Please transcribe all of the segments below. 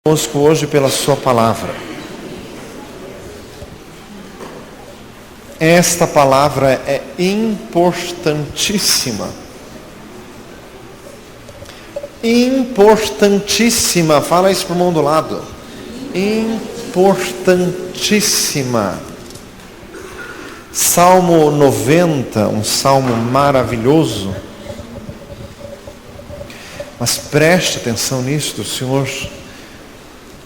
Conosco hoje pela sua palavra. Esta palavra é importantíssima. Importantíssima. Fala isso para o irmão do lado. Importantíssima. Salmo 90, um salmo maravilhoso. Mas preste atenção nisto, o Senhor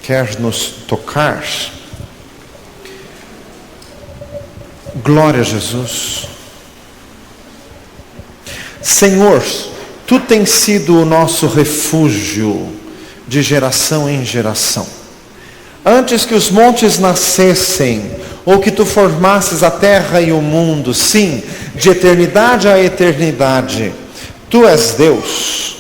quer nos tocar. Glória a Jesus. Senhor, Tu tens sido o nosso refúgio de geração em geração. Antes que os montes nascessem, ou que Tu formasses a terra e o mundo, sim, de eternidade a eternidade, Tu és Deus.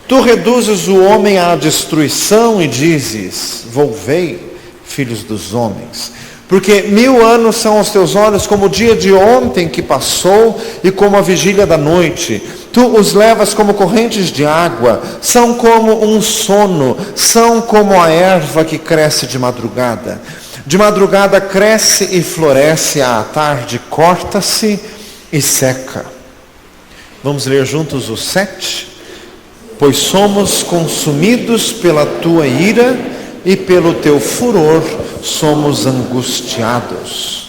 Tu reduzes o homem à destruição e dizes: volvei, filhos dos homens. Porque 1000 anos são aos teus olhos como o dia de ontem que passou e como a vigília da noite. Tu os levas como correntes de água, são como um sono, são como a erva que cresce de madrugada. De madrugada cresce e floresce, à tarde corta-se e seca. Vamos ler juntos o 7? Pois somos consumidos pela Tua ira e pelo Teu furor somos angustiados.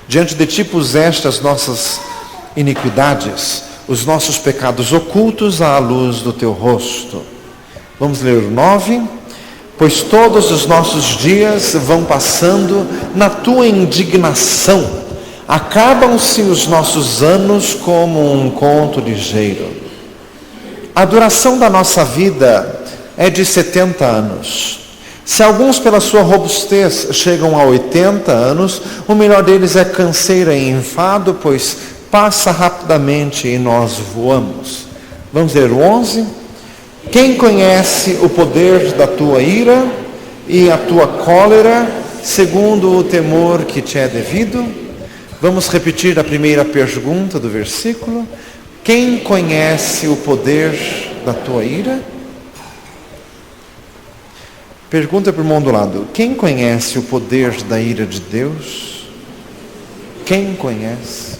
Diante de Ti puseste as nossas iniquidades, os nossos pecados ocultos à luz do Teu rosto. Vamos ler o 9. Pois todos os nossos dias vão passando na Tua indignação. Acabam-se os nossos anos como um conto ligeiro. A duração da nossa vida é de 70 anos. Se alguns pela sua robustez chegam a 80 anos, o melhor deles é canseira e enfado, pois passa rapidamente e nós voamos. Vamos ler o 11. Quem conhece o poder da Tua ira e a Tua cólera, segundo o temor que te é devido? Vamos repetir a primeira pergunta do versículo. Quem conhece o poder da Tua ira? Pergunta para o irmão do lado. Quem conhece o poder da ira de Deus? Quem conhece?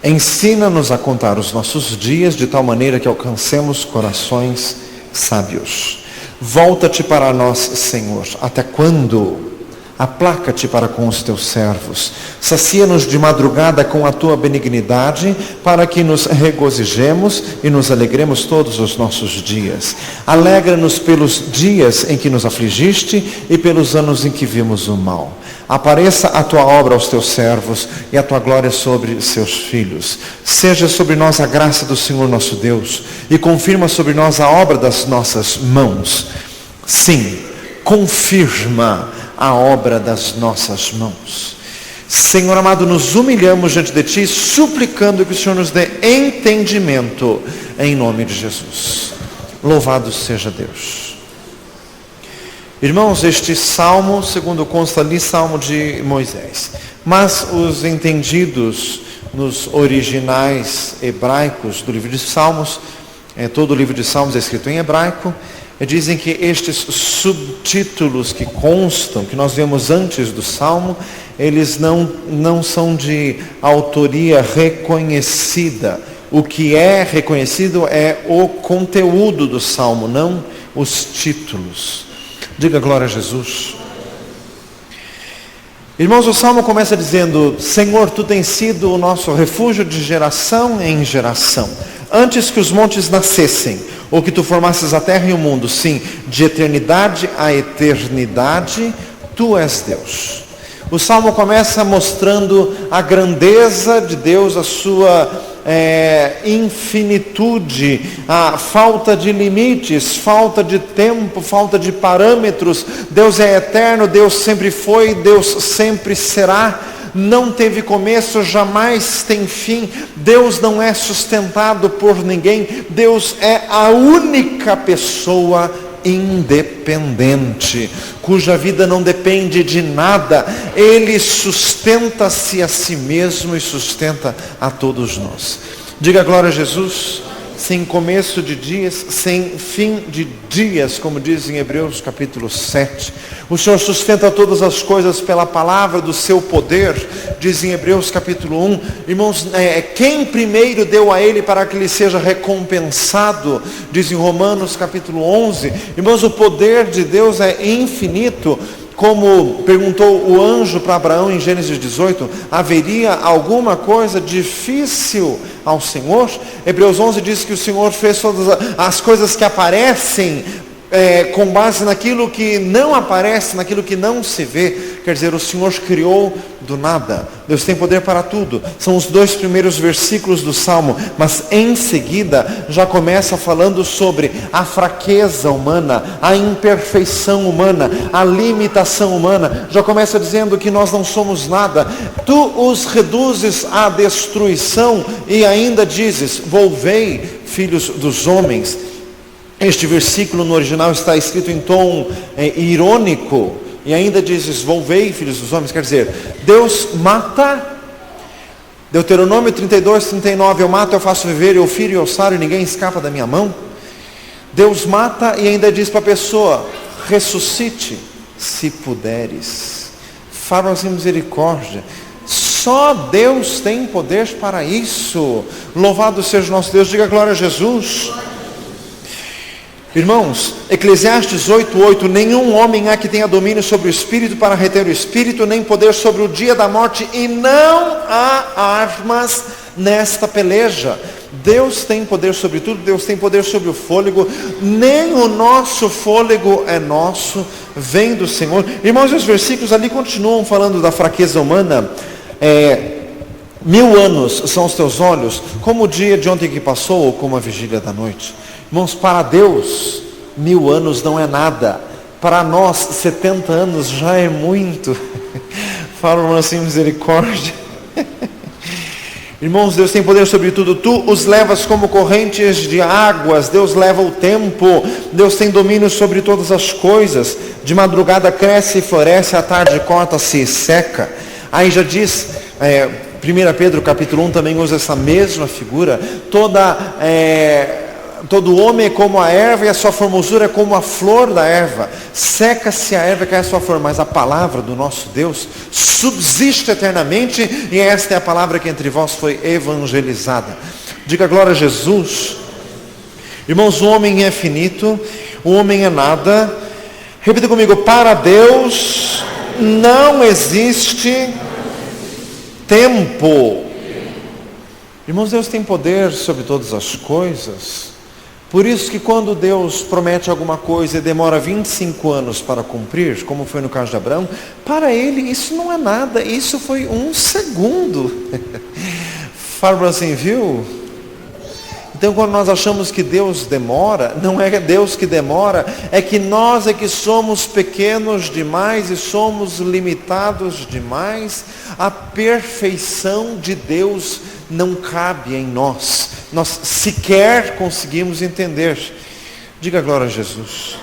Ensina-nos a contar os nossos dias de tal maneira que alcancemos corações sábios. Volta-te para nós, Senhor. Até quando? Aplaca-te para com os Teus servos. Sacia-nos de madrugada com a Tua benignidade, para que nos regozijemos e nos alegremos todos os nossos dias. Alegra-nos pelos dias em que nos afligiste e pelos anos em que vimos o mal. Apareça a Tua obra aos Teus servos e a Tua glória sobre seus filhos. Seja sobre nós a graça do Senhor nosso Deus e confirma sobre nós a obra das nossas mãos. Sim, confirma a obra das nossas mãos. Senhor amado, nos humilhamos diante de Ti, suplicando que o Senhor nos dê entendimento, em nome de Jesus. Louvado seja Deus. Irmãos, este salmo, segundo consta ali, salmo de Moisés. Mas os entendidos nos originais hebraicos do livro de Salmos, todo o livro de Salmos é escrito em hebraico, dizem que estes subtítulos que constam, que nós vemos antes do Salmo, eles não são de autoria reconhecida. O que é reconhecido é o conteúdo do Salmo, não os títulos. Diga glória a Jesus. Irmãos, o Salmo começa dizendo: Senhor, Tu tens sido o nosso refúgio de geração em geração. Antes que os montes nascessem, ou que Tu formasses a terra e o mundo, sim, de eternidade a eternidade, Tu és Deus. O Salmo começa mostrando a grandeza de Deus, a sua infinitude, a falta de limites, falta de tempo, falta de parâmetros. Deus é eterno, Deus sempre foi, Deus sempre será. Não teve começo, jamais tem fim. Deus não é sustentado por ninguém. Deus é a única pessoa independente, cuja vida não depende de nada. Ele sustenta-se a si mesmo e sustenta a todos nós. Diga glória a Jesus. sem começo de dias, sem fim de dias, como diz em Hebreus capítulo 7. O Senhor sustenta todas as coisas pela palavra do seu poder, diz em Hebreus capítulo 1. Irmãos, quem primeiro deu a Ele para que Ele seja recompensado, diz em Romanos capítulo 11. Irmãos, o poder de Deus é infinito. Como perguntou o anjo para Abraão em Gênesis 18, haveria alguma coisa difícil ao Senhor? Hebreus 11 diz que o Senhor fez todas as coisas que aparecem com base naquilo que não aparece, naquilo que não se vê. Quer dizer, o Senhor criou do nada. Deus tem poder para tudo. São os 2 primeiros versículos do Salmo, mas em seguida já começa falando sobre a fraqueza humana, a imperfeição humana, a limitação humana. Já começa dizendo que nós não somos nada. Tu os reduzes à destruição e ainda dizes: volvei, filhos dos homens. Este versículo no original está escrito em tom irônico, e ainda dizes: volvei, filhos dos homens. Quer dizer, Deus mata. Deuteronômio 32, 39, eu mato, eu faço viver, eu firo e eu saro, e ninguém escapa da minha mão. Deus mata e ainda diz para a pessoa: ressuscite, se puderes. Fala-se misericórdia. Só Deus tem poder para isso. Louvado seja o nosso Deus. Diga glória a Jesus. Irmãos, Eclesiastes 8:8, nenhum homem há que tenha domínio sobre o Espírito para reter o Espírito, nem poder sobre o dia da morte, e não há armas nesta peleja. Deus tem poder sobre tudo, Deus tem poder sobre o fôlego, nem o nosso fôlego é nosso, vem do Senhor. Irmãos, os versículos ali continuam falando da fraqueza humana. 1000 anos são os teus olhos, como o dia de ontem que passou, ou como a vigília da noite. Irmãos, para Deus, 1000 anos não é nada. Para nós, 70 anos já é muito. Fala assim, misericórdia. Irmãos, Deus tem poder sobre tudo. Tu os levas como correntes de águas. Deus leva o tempo. Deus tem domínio sobre todas as coisas. De madrugada cresce e floresce, à tarde corta-se e seca. Aí já diz, 1 Pedro capítulo 1 também usa essa mesma figura. Todo homem é como a erva, e a sua formosura é como a flor da erva. Seca-se a erva e cai a sua flor, mas a palavra do nosso Deus subsiste eternamente, e esta é a palavra que entre vós foi evangelizada. Diga glória a Jesus. Irmãos, o homem é finito, o homem é nada. Repita comigo: para Deus não existe tempo. Irmãos, Deus tem poder sobre todas as coisas. Por isso que quando Deus promete alguma coisa e demora 25 anos para cumprir, como foi no caso de Abraão, para ele isso não é nada, isso foi 1 segundo. Fala assim, viu? Então quando nós achamos que Deus demora, não é Deus que demora, é que nós é que somos pequenos demais e somos limitados demais. A perfeição de Deus não cabe em nós. Nós sequer conseguimos entender. Diga glória a Jesus.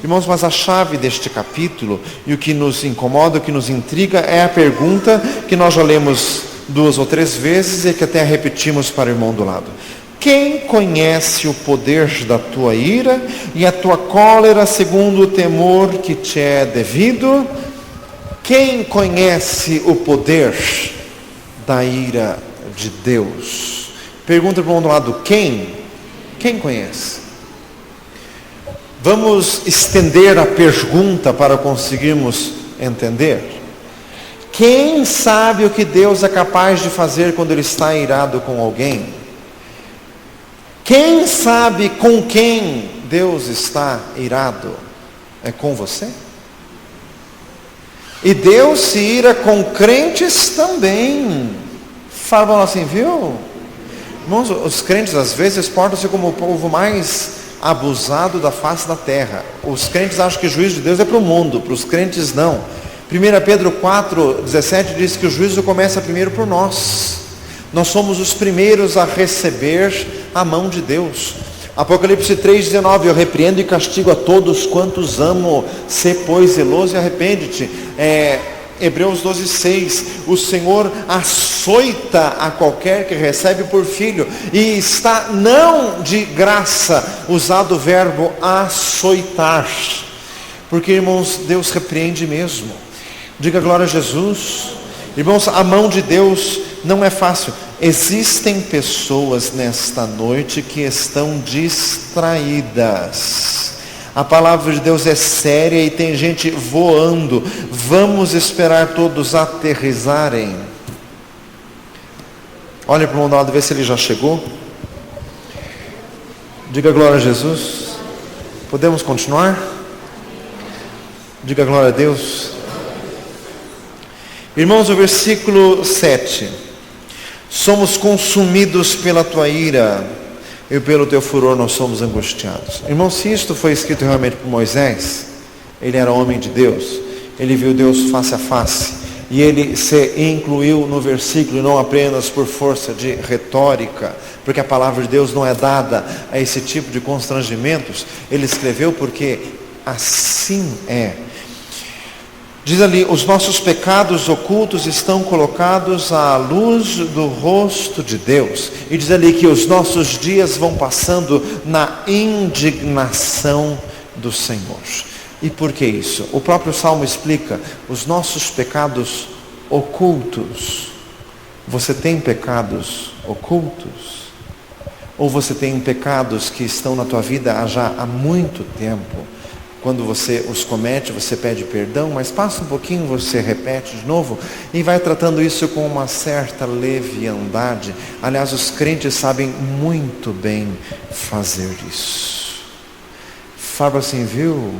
Irmãos, mas a chave deste capítulo, e o que nos incomoda, o que nos intriga, é a pergunta que nós já lemos 2 ou 3 vezes e que até repetimos para o irmão do lado. Quem conhece o poder da tua ira e a tua cólera segundo o temor que te é devido? Quem conhece o poder da ira de Deus? Pergunta para o irmão do lado: quem? Quem conhece? Vamos estender a pergunta para conseguirmos entender. Quem sabe o que Deus é capaz de fazer quando Ele está irado com alguém? Quem sabe com quem Deus está irado? É com você? E Deus se ira com crentes também. Falam assim, viu? Irmãos, os crentes às vezes portam-se como o povo mais abusado da face da terra. Os crentes acham que o juízo de Deus é para o mundo, para os crentes não. 1 Pedro 4,17 diz que o juízo começa primeiro por nós. Nós somos os primeiros a receber a mão de Deus. Apocalipse 3,19, eu repreendo e castigo a todos quantos amo, sê pois zeloso e arrepende-te. Hebreus 12:6, o Senhor açoita a qualquer que recebe por filho. E está não de graça usado o verbo açoitar. Porque, irmãos, Deus repreende mesmo. Diga glória a Jesus. Irmãos, a mão de Deus não é fácil. Existem pessoas nesta noite que estão distraídas. A palavra de Deus é séria e tem gente voando. Vamos esperar todos aterrissarem. Olha para o irmão do lado, ver se ele já chegou. Diga glória a Jesus. Podemos continuar? Diga glória a Deus. Irmãos, o versículo 7. Somos consumidos pela tua ira, e pelo teu furor nós somos angustiados. Irmãos, se isto foi escrito realmente por Moisés, ele era homem de Deus, ele viu Deus face a face, e ele se incluiu no versículo, não apenas por força de retórica, porque a palavra de Deus não é dada a esse tipo de constrangimentos. Ele escreveu porque assim é. Diz ali, os nossos pecados ocultos estão colocados à luz do rosto de Deus. E diz ali que os nossos dias vão passando na indignação do Senhor. E por que isso? O próprio Salmo explica, os nossos pecados ocultos. Você tem pecados ocultos? Ou você tem pecados que estão na tua vida já há muito tempo? Quando você os comete, você pede perdão, mas passa um pouquinho, você repete de novo e vai tratando isso com uma certa leviandade. Aliás, os crentes sabem muito bem fazer isso. Fala assim, viu?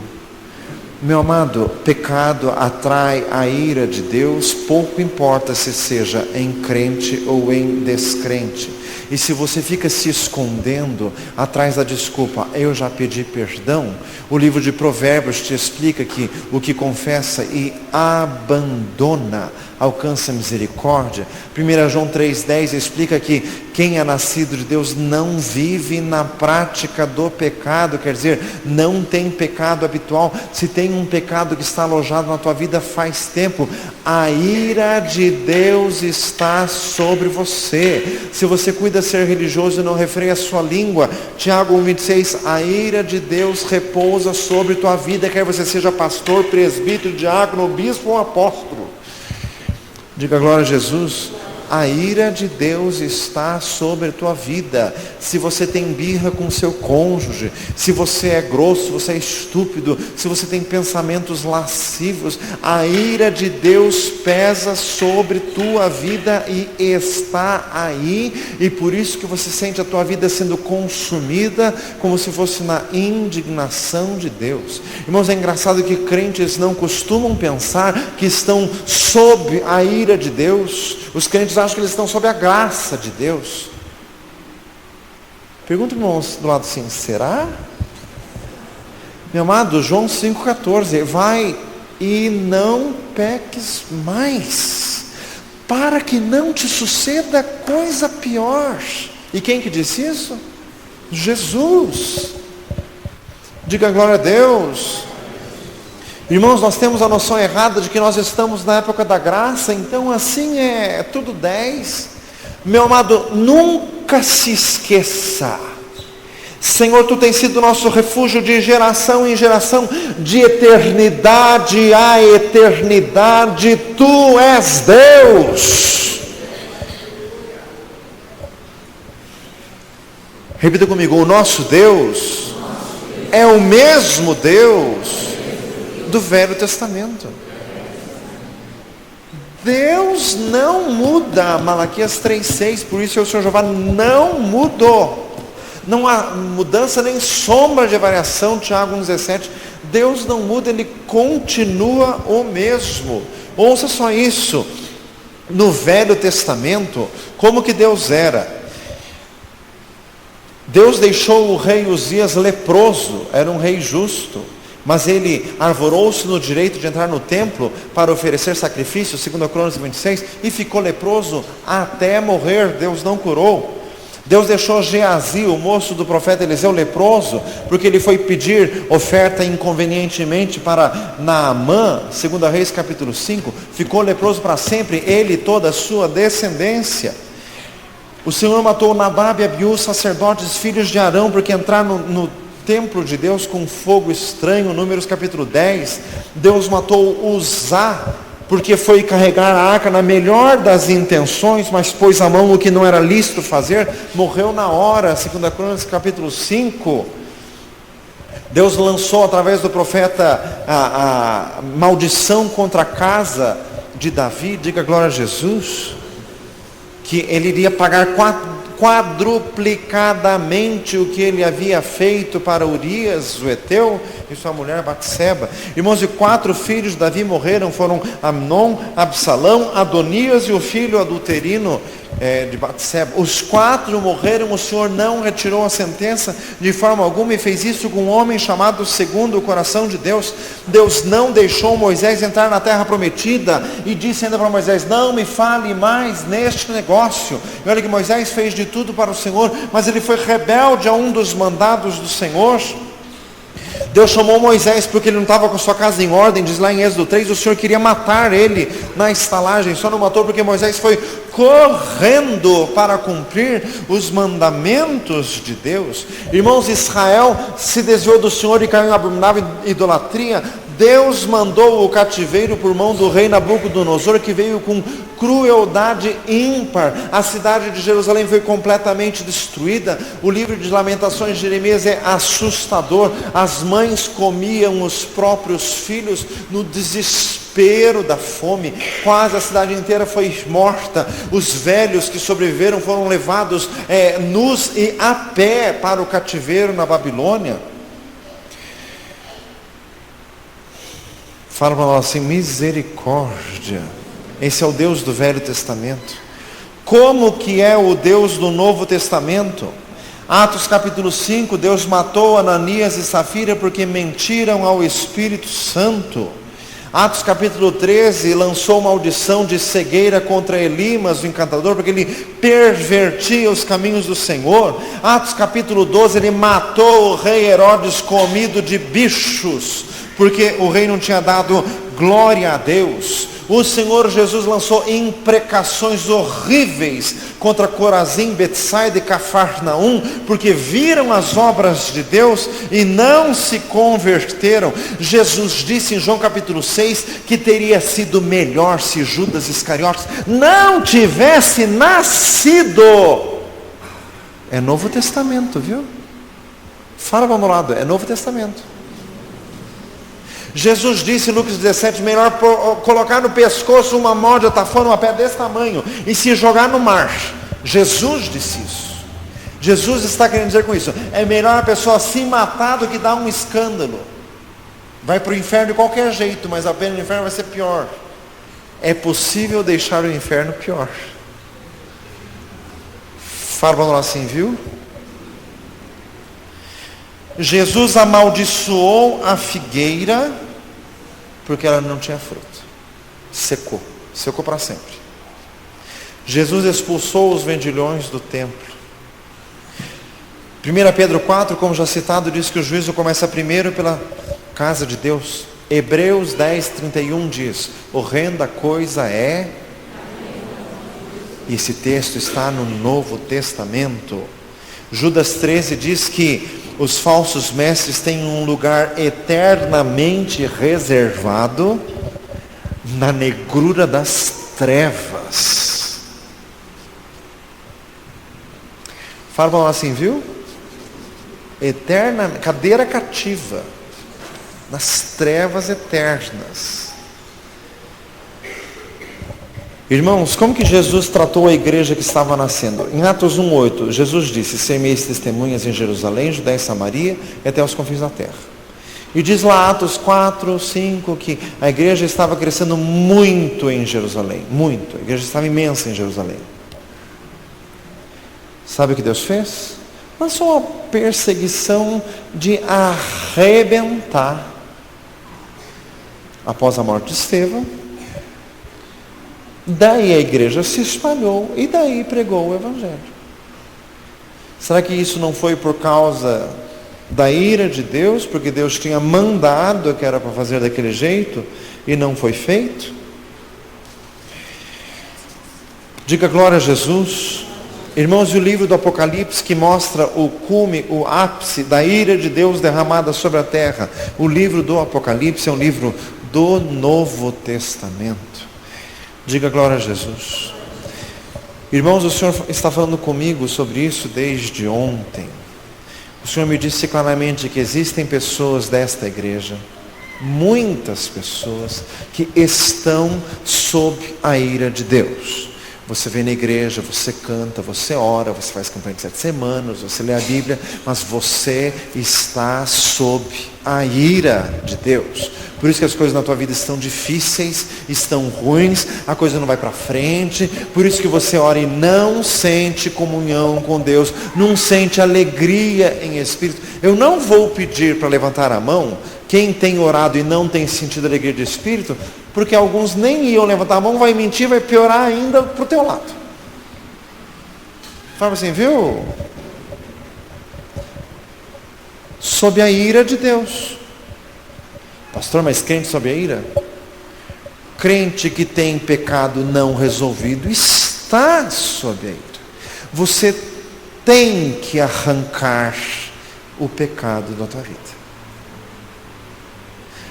Meu amado, pecado atrai a ira de Deus, pouco importa se seja em crente ou em descrente. E se você fica se escondendo atrás da desculpa, eu já pedi perdão, o livro de Provérbios te explica que o que confessa e abandona alcança misericórdia. 1 João 3,10 explica que quem é nascido de Deus não vive na prática do pecado, quer dizer, não tem pecado habitual. Se tem um pecado que está alojado na tua vida faz tempo, a ira de Deus está sobre você. Se você cuida de ser religioso e não refreia a sua língua, Tiago 1,26, a ira de Deus repousa sobre tua vida, quer você seja pastor, presbítero, diácono, bispo ou apóstolo. Diga glória a Jesus. A ira de Deus está sobre a tua vida. Se você tem birra com seu cônjuge, se você é grosso, se você é estúpido, se você tem pensamentos lascivos, a ira de Deus pesa sobre tua vida e está aí, e por isso que você sente a tua vida sendo consumida como se fosse na indignação de Deus. Irmãos, é engraçado que crentes não costumam pensar que estão sob a ira de Deus. Os crentes acham que eles estão sob a graça de Deus. Pergunta, irmãos, do lado assim, será? Meu amado, João 5,14, vai e não peques mais, para que não te suceda coisa pior. E quem que disse isso? Jesus. Diga glória a Deus. Irmãos, nós temos a noção errada de que nós estamos na época da graça, então assim é tudo 10. Meu amado, nunca se esqueça, Senhor, Tu tens sido nosso refúgio de geração em geração, de eternidade a eternidade, Tu és Deus. Repita comigo, o nosso Deus é o mesmo Deus do Velho Testamento. Deus não muda. Malaquias 3,6, por isso o Senhor Jeová não mudou. Não há mudança nem sombra de variação. Tiago 1,17, Deus não muda, Ele continua o mesmo. Ouça só isso. No Velho Testamento, como que Deus era? Deus deixou o rei Uzias leproso, era um rei justo, mas ele arvorou-se no direito de entrar no templo para oferecer sacrifício, segundo a Crônicas 26, e ficou leproso até morrer. Deus não curou. Deus deixou Geazi, o moço do profeta Eliseu, leproso, porque ele foi pedir oferta inconvenientemente para Naamã, 2 Reis capítulo 5, ficou leproso para sempre, ele e toda a sua descendência. O Senhor matou Nadab e Abiú, sacerdotes, filhos de Arão, porque entraram no templo de Deus com fogo estranho, Números capítulo 10. Deus matou Uzá, porque foi carregar a arca na melhor das intenções, mas pôs a mão no que não era lícito fazer, morreu na hora, 2 Crônicas capítulo 5. Deus lançou através do profeta a maldição contra a casa de Davi, diga glória a Jesus, que ele iria pagar quadruplicadamente o que ele havia feito para Urias, o Eteu, e sua mulher Batseba. Irmãos, e 4 filhos de Davi morreram, foram Amnon, Absalão, Adonias e o filho adulterino de Batseba. Os 4 morreram, o Senhor não retirou a sentença de forma alguma, e fez isso com um homem chamado segundo o coração de Deus. Deus não deixou Moisés entrar na terra prometida, e disse ainda para Moisés: não me fale mais neste negócio. E olha que Moisés fez de tudo para o Senhor, mas ele foi rebelde a um dos mandados do Senhor. Deus chamou Moisés porque ele não estava com sua casa em ordem, diz lá em Êxodo 3, o Senhor queria matar ele na estalagem, só não matou porque Moisés foi correndo para cumprir os mandamentos de Deus. Irmãos, Israel se desviou do Senhor e caiu em abominável idolatria. Deus mandou o cativeiro por mão do rei Nabucodonosor, que veio com crueldade ímpar. A cidade de Jerusalém foi completamente destruída. O livro de Lamentações de Jeremias é assustador. As mães comiam os próprios filhos no desespero da fome. Quase a cidade inteira foi morta. Os velhos que sobreviveram foram levados nus e a pé para o cativeiro na Babilônia. Fala para nós assim: misericórdia. Esse é o Deus do Velho Testamento. Como que é o Deus do Novo Testamento? Atos capítulo 5, Deus matou Ananias e Safira porque mentiram ao Espírito Santo. Atos capítulo 13, lançou maldição de cegueira contra Elimas, o encantador, porque ele pervertia os caminhos do Senhor. Atos capítulo 12, ele matou o rei Herodes comido de bichos, porque o rei não tinha dado glória a Deus. O Senhor Jesus lançou imprecações horríveis contra Corazim, Betsaida e Cafarnaum, porque viram as obras de Deus e não se converteram. Jesus disse em João capítulo 6 que teria sido melhor se Judas Iscariotes não tivesse nascido. É Novo Testamento, viu? Fala para o meu lado, é Novo Testamento. Jesus disse em Lucas 17, melhor colocar no pescoço uma mão de atafona, uma pedra desse tamanho, e se jogar no mar. Jesus disse isso. Jesus está querendo dizer com isso, é melhor a pessoa se matar do que dar um escândalo. Vai para o inferno de qualquer jeito, mas a pena do inferno vai ser pior. É possível deixar o inferno pior. Fala para nós assim, viu? Jesus amaldiçoou a figueira porque ela não tinha fruto. Secou para sempre. Jesus expulsou os vendilhões do templo. 1 Pedro 4, como já citado, diz que o juízo começa primeiro pela casa de Deus. Hebreus 10, 31 diz: horrenda coisa é. E esse texto está no Novo Testamento. Judas 13 diz que os falsos mestres têm um lugar eternamente reservado na negrura das trevas. Fala assim, viu? Eterna, cadeira cativa, nas trevas eternas. Irmãos, como que Jesus tratou a igreja que estava nascendo? Em Atos 1:8, Jesus disse: semeis testemunhas em Jerusalém, Judéia e Samaria e até os confins da terra. E diz lá Atos 4:5 que a igreja estava crescendo muito em Jerusalém, muito. A igreja estava imensa em Jerusalém. Sabe o que Deus fez? Lançou uma perseguição de arrebentar. Após a morte de Estevão, daí a igreja se espalhou e daí pregou o Evangelho. Será que isso não foi por causa da ira de Deus, porque Deus tinha mandado que era para fazer daquele jeito e não foi feito? Diga glória a Jesus. Irmãos, e o livro do Apocalipse que mostra o cume, o ápice da ira de Deus derramada sobre a terra. O livro do Apocalipse é um livro do Novo Testamento. Diga glória a Jesus. Irmãos, o Senhor está falando comigo sobre isso desde ontem. O Senhor me disse claramente que existem pessoas desta igreja, muitas pessoas, que estão sob a ira de Deus. Você vem na igreja, você canta, você ora, você faz campanha de 7 semanas, você lê a Bíblia, mas você está sob a ira de Deus. Por isso que as coisas na tua vida estão difíceis, estão ruins, a coisa não vai para frente. Por isso que você ora e não sente comunhão com Deus, não sente alegria em espírito. Eu não vou pedir para levantar a mão quem tem orado e não tem sentido alegria de espírito, porque alguns nem iam levantar a mão, vai mentir, vai piorar ainda para o teu lado. Fala assim, viu? Sob a ira de Deus. Pastor, mas crente sob a ira? Crente que tem pecado não resolvido está sob a ira. Você tem que arrancar o pecado da tua vida.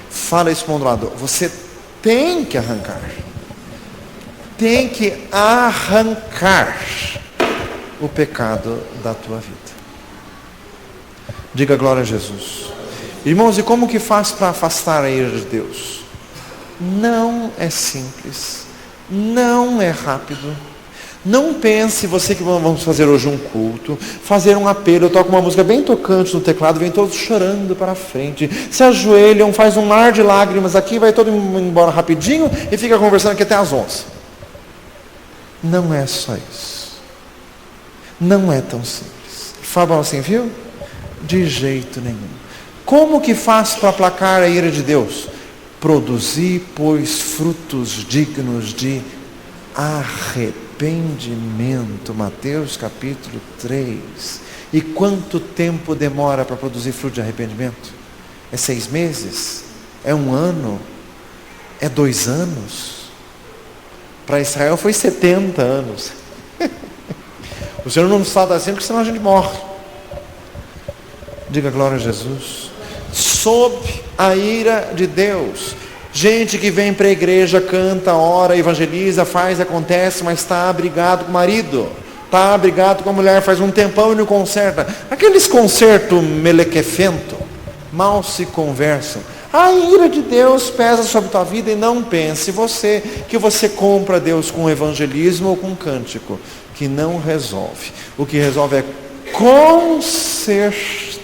Fala isso para o lado. Você tem que arrancar. Tem que arrancar o pecado da tua vida. Diga glória a Jesus. Irmãos, e como que faz para afastar a ira de Deus? Não é simples, não é rápido. Não pense, você que vamos fazer hoje um culto, fazer um apelo, eu toco uma música bem tocante no teclado, vem todos chorando para frente, se ajoelham, faz um mar de lágrimas aqui, vai todo mundo embora rapidinho e fica conversando aqui até às 11. Não é só isso. Não é tão simples. Fala assim, viu? De jeito nenhum. Como que faz para aplacar a ira de Deus? Produzir, pois, frutos dignos de arrependimento. Mateus capítulo 3. E quanto tempo demora para produzir fruto de arrependimento? É 6 meses? É 1 ano? É 2 anos? Para Israel foi 70 anos. O Senhor não está dizendo que senão a gente morre. Diga glória a Jesus. Sob a ira de Deus. Gente que vem para a igreja, canta, ora, evangeliza, faz, acontece, mas está abrigado com o marido, está abrigado com a mulher, faz um tempão e não conserta. Aqueles concertos melequefento, mal se conversam. A ira de Deus pesa sobre a tua vida e não pense você que você compra Deus com evangelismo ou com cântico, que não resolve. O que resolve é consertar.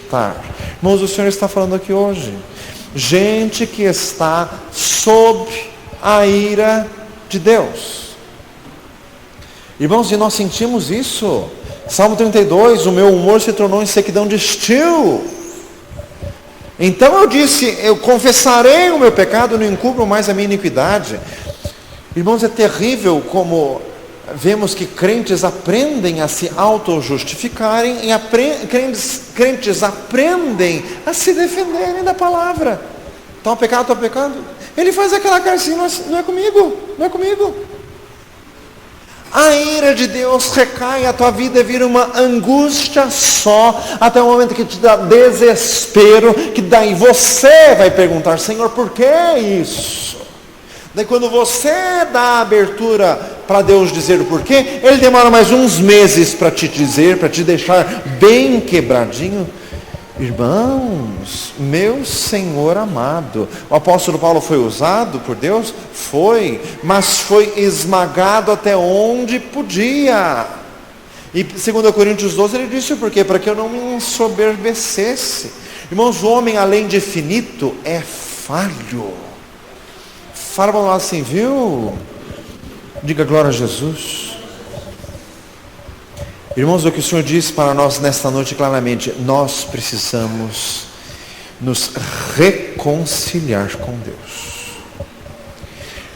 Irmãos, o Senhor está falando aqui hoje. Gente que está sob a ira de Deus. Irmãos, e nós sentimos isso. Salmo 32, o meu humor se tornou em sequidão de estio. Então eu disse, eu confessarei o meu pecado, não encubro mais a minha iniquidade. Irmãos, é terrível como vemos que crentes aprendem a se auto-justificarem e crentes aprendem a se defenderem da palavra. Está um pecado, está um pecado. Ele faz aquela cara assim, não é comigo, não é comigo. A ira de Deus recai, a tua vida vira uma angústia só, até o momento que te dá desespero, que daí você vai perguntar, Senhor, por que isso? Daí quando você dá a abertura para Deus dizer o porquê, Ele demora mais uns meses para te dizer, para te deixar bem quebradinho. Irmãos, meu Senhor amado, o apóstolo Paulo foi usado por Deus? Foi, mas foi esmagado até onde podia. E 2 Coríntios 12 ele disse o porquê? Para que eu não me ensoberbecesse. Irmãos, o homem além de finito é falho. Fala para nós assim, viu? Diga glória a Jesus. Irmãos, o que o Senhor diz para nós nesta noite claramente, nós precisamos nos reconciliar com Deus.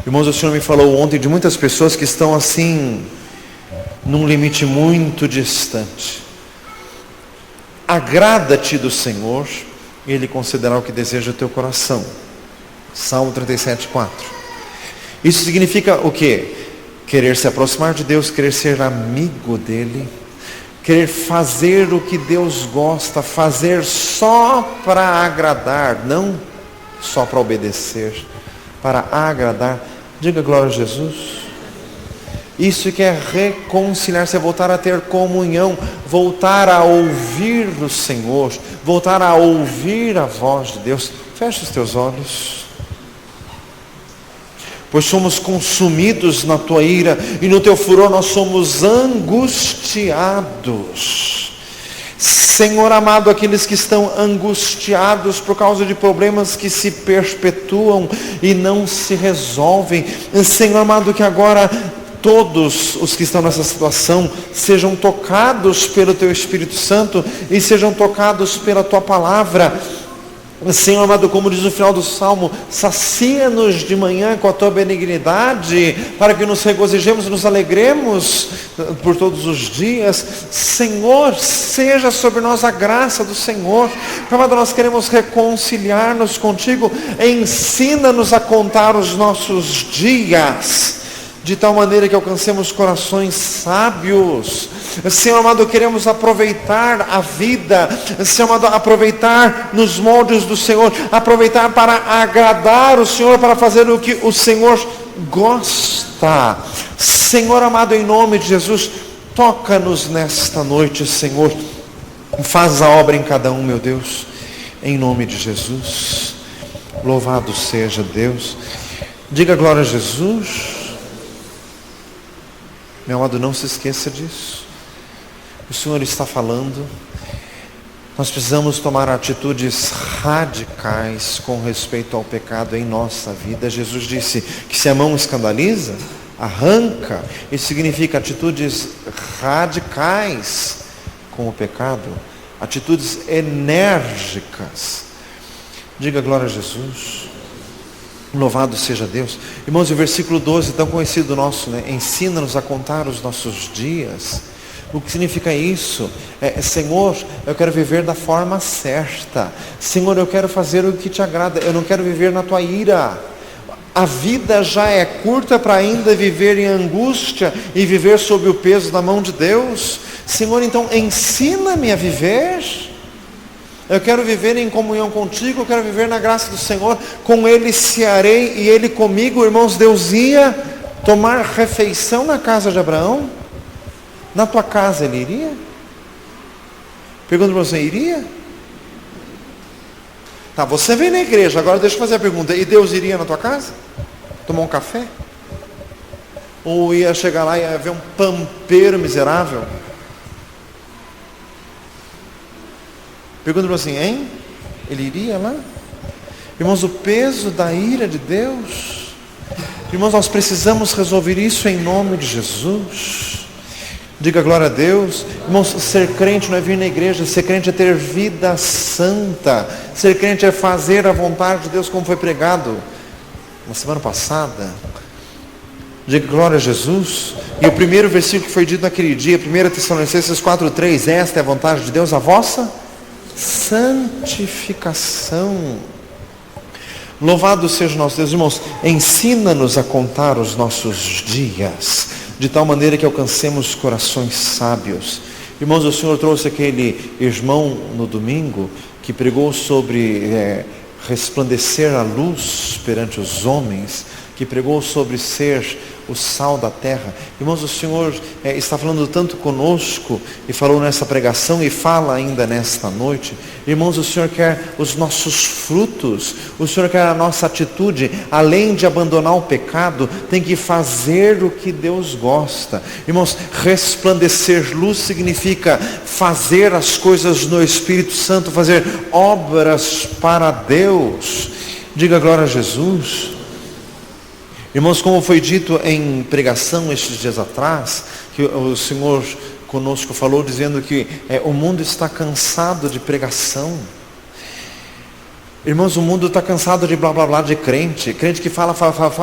Irmãos, o Senhor me falou ontem de muitas pessoas que estão assim, num limite muito distante. Agrada-te do Senhor, e Ele concederá o que deseja o teu coração. Salmo 37:4. Isso significa o quê? Querer se aproximar de Deus, querer ser amigo dEle, querer fazer o que Deus gosta, fazer só para agradar, não só para obedecer, para agradar. Diga glória a Jesus. Isso que é reconciliar-se, é voltar a ter comunhão, voltar a ouvir o Senhor, voltar a ouvir a voz de Deus. Feche os teus olhos. Pois somos consumidos na tua ira, e no teu furor nós somos angustiados. Senhor amado, aqueles que estão angustiados por causa de problemas que se perpetuam e não se resolvem, Senhor amado, que agora todos os que estão nessa situação sejam tocados pelo teu Espírito Santo e sejam tocados pela tua palavra. Senhor amado, como diz no final do Salmo, sacia-nos de manhã com a tua benignidade, para que nos regozijemos e nos alegremos por todos os dias. Senhor, seja sobre nós a graça do Senhor. Pai amado, nós queremos reconciliar-nos contigo. Ensina-nos a contar os nossos dias, de tal maneira que alcancemos corações sábios. Senhor amado, queremos aproveitar a vida, Senhor amado, aproveitar nos moldes do Senhor, aproveitar para agradar o Senhor, para fazer o que o Senhor gosta. Senhor amado, em nome de Jesus, toca-nos nesta noite, Senhor. Faz a obra em cada um, meu Deus, em nome de Jesus. Louvado seja Deus. Diga glória a Jesus. Meu amado, não se esqueça disso. O Senhor está falando. Nós precisamos tomar atitudes radicais com respeito ao pecado em nossa vida. Jesus disse que se a mão escandaliza, arranca. Isso significa atitudes radicais com o pecado, atitudes enérgicas. Diga glória a Jesus. Louvado seja Deus. Irmãos, o versículo 12, tão conhecido nosso, né? Ensina-nos a contar os nossos dias. O que significa isso? Senhor, eu quero viver da forma certa. Senhor, eu quero fazer o que te agrada. Eu não quero viver na tua ira. A vida já é curta para ainda viver em angústia e viver sob o peso da mão de Deus. Senhor, então ensina-me a viver. Eu quero viver em comunhão contigo, eu quero viver na graça do Senhor. Com Ele cearei e Ele comigo. Irmãos, Deus ia tomar refeição na casa de Abraão. Na tua casa Ele iria? Pergunta para você, iria? Tá, você vem na igreja, agora deixa eu fazer a pergunta. E Deus iria na tua casa? Tomar um café? Ou ia chegar lá e ia ver um pampeiro miserável? Pergunta para você, hein? Ele iria lá? Irmãos, o peso da ira de Deus. Irmãos, nós precisamos resolver isso em nome de Jesus. Diga glória a Deus. Irmãos, ser crente não é vir na igreja. Ser crente é ter vida santa. Ser crente é fazer a vontade de Deus, como foi pregado na semana passada. Diga glória a Jesus. E o primeiro versículo que foi dito naquele dia, 1 Tessalonicenses 4:3, esta é a vontade de Deus, a vossa santificação. Louvado seja nosso Deus. Irmãos, ensina-nos a contar os nossos dias, de tal maneira que alcancemos corações sábios. Irmãos, o Senhor trouxe aquele irmão no domingo, que pregou sobre resplandecer a luz perante os homens, que pregou sobre ser o sal da terra. Irmãos, o Senhor está falando tanto conosco, e falou nessa pregação, e fala ainda nesta noite. Irmãos, o Senhor quer os nossos frutos, o Senhor quer a nossa atitude. Além de abandonar o pecado, tem que fazer o que Deus gosta. Irmãos, resplandecer luz significa fazer as coisas no Espírito Santo, fazer obras para Deus. Diga glória a Jesus. Irmãos, como foi dito em pregação estes dias atrás, que o Senhor conosco falou, dizendo que o mundo está cansado de pregação. Irmãos, o mundo está cansado de blá blá blá de crente. Crente que fala,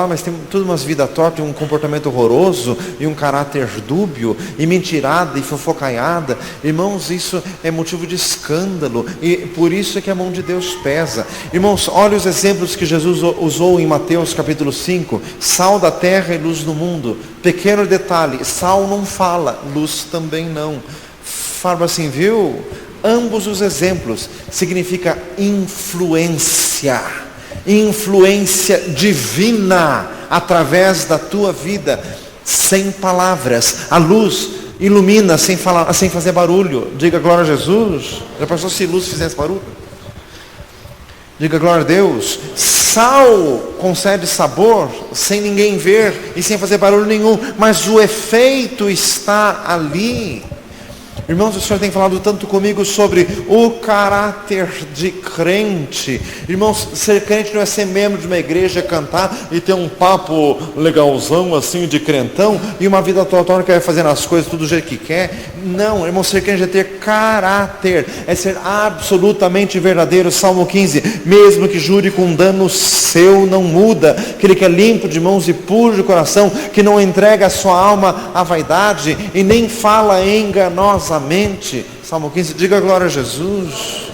mas tem tudo umas vidas tortas, e um comportamento horroroso, e um caráter dúbio, e mentirada, e fofocaiada. Irmãos, isso é motivo de escândalo, e por isso é que a mão de Deus pesa. Irmãos, olha os exemplos que Jesus usou em Mateus capítulo 5. Sal da terra e luz do mundo. Pequeno detalhe, sal não fala, luz também não. Fala assim, viu? Ambos os exemplos significa influência divina através da tua vida, sem palavras. A luz ilumina sem falar, sem fazer barulho. Diga glória a Jesus. Já pensou se luz fizesse barulho? Diga glória a Deus. Sal concede sabor sem ninguém ver e sem fazer barulho nenhum, mas o efeito está ali. Irmãos, o Senhor tem falado tanto comigo sobre o caráter de crente. Irmãos, ser crente não é ser membro de uma igreja, cantar e ter um papo legalzão assim de crentão e uma vida total que vai fazendo as coisas tudo do jeito que quer. Não, irmão, ser crente é ter caráter, é ser absolutamente verdadeiro. Salmo 15, mesmo que jure com dano seu, não muda. Aquele que é limpo de mãos e puro de coração, que não entrega a sua alma à vaidade e nem fala enganosamente. Salmo 15, diga glória a Jesus.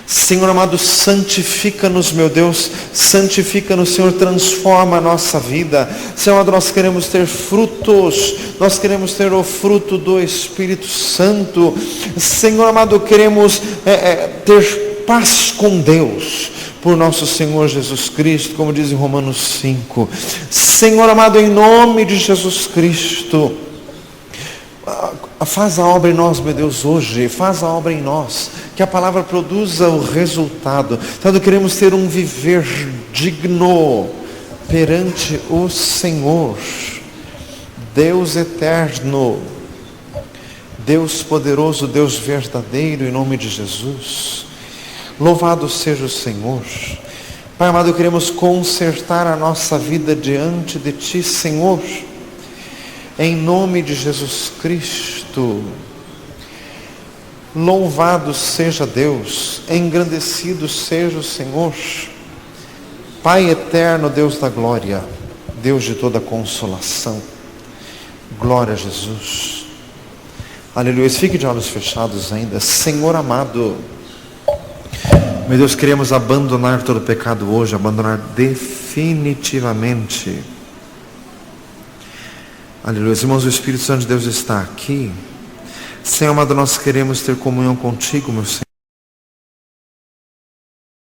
Senhor amado, santifica-nos, meu Deus, santifica-nos, Senhor, transforma a nossa vida. Senhor amado, nós queremos ter frutos, nós queremos ter o fruto do Espírito Santo. Senhor amado, queremos ter paz com Deus, por nosso Senhor Jesus Cristo, como diz em Romanos 5. Senhor amado, em nome de Jesus Cristo, faz a obra em nós, meu Deus, hoje. Faz a obra em nós. Que a palavra produza o resultado. Então, queremos ter um viver digno perante o Senhor. Deus eterno, Deus poderoso, Deus verdadeiro, em nome de Jesus. Louvado seja o Senhor. Pai amado, queremos consertar a nossa vida diante de Ti, Senhor. Em nome de Jesus Cristo, louvado seja Deus, engrandecido seja o Senhor, Pai eterno, Deus da glória, Deus de toda consolação, glória a Jesus, aleluia. Fique de olhos fechados ainda. Senhor amado, meu Deus, queremos abandonar todo pecado hoje, abandonar definitivamente. Aleluia. Irmãos, o Espírito Santo de Deus está aqui. Senhor amado, nós queremos ter comunhão contigo, meu Senhor.